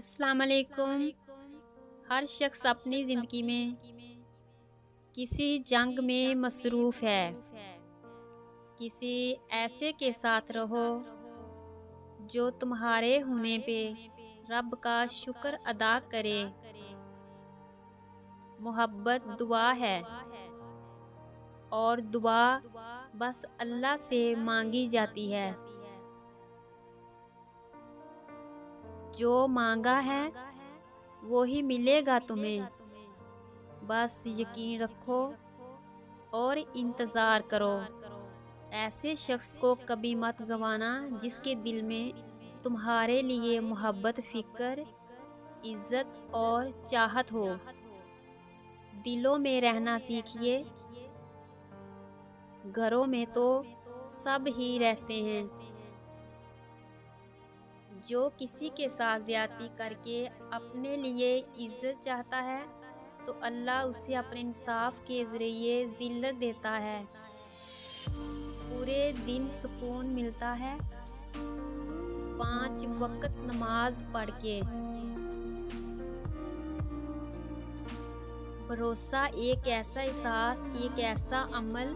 السلام علیکم۔ ہر شخص اپنی زندگی میں کسی جنگ میں مصروف ہے۔ کسی ایسے کے ساتھ رہو جو تمہارے ہونے پہ رب کا شکر ادا کرے۔ محبت دعا ہے اور دعا بس اللہ سے مانگی جاتی ہے۔ جو مانگا ہے وہی ملے گا تمہیں، بس یقین رکھو اور انتظار کرو۔ ایسے شخص کو کبھی مت گنوانا جس کے دل میں تمہارے لیے محبت، فکر، عزت اور چاہت ہو۔ دلوں میں رہنا سیکھیے، گھروں میں تو سب ہی رہتے ہیں۔ جو کسی کے ساتھ زیادتی کر کے اپنے لیے عزت چاہتا ہے تو اللہ اسے اپنے انصاف کے ذریعے ذلت دیتا ہے۔ پورے دن سکون ملتا ہے 5 وقت نماز پڑھ کے۔ بھروسہ ایک ایسا احساس، ایک ایسا عمل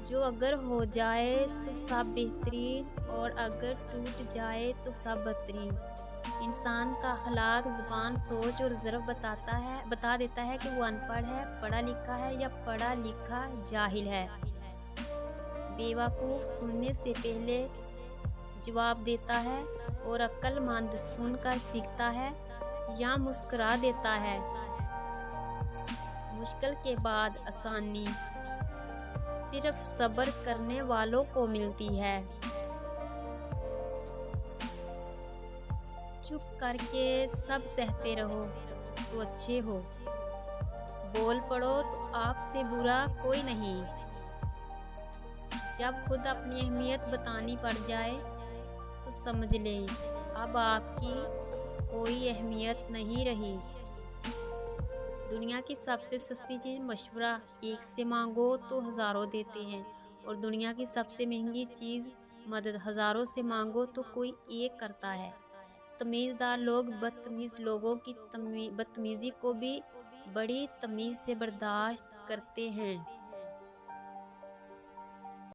جو اگر ہو جائے تو سب بہترین اور اگر ٹوٹ جائے تو سب بدترین۔ انسان کا اخلاق، زبان، سوچ اور ضرب بتا دیتا ہے کہ وہ ان پڑھ ہے، پڑھا لکھا ہے یا پڑھا لکھا جاہل ہے۔ بیوقوف سننے سے پہلے جواب دیتا ہے اور عقل مند سن کر سیکھتا ہے یا مسکرا دیتا ہے۔ مشکل کے بعد آسانی صرف صبر کرنے والوں کو ملتی ہے۔ چپ کر کے سب سہتے رہو تو اچھے ہو، بول پڑو تو آپ سے برا کوئی نہیں۔ جب خود اپنی اہمیت بتانی پڑ جائے تو سمجھ لیں اب آپ کی کوئی اہمیت نہیں رہی۔ دنیا کی سب سے سستی چیز مشورہ، ایک سے مانگو تو ہزاروں دیتے ہیں، اور دنیا کی سب سے مہنگی چیز مدد، ہزاروں سے مانگو تو کوئی ایک کرتا ہے۔ تمیزدار لوگ بدتمیز لوگوں کی بدتمیزی کو بھی بڑی تمیز سے برداشت کرتے ہیں۔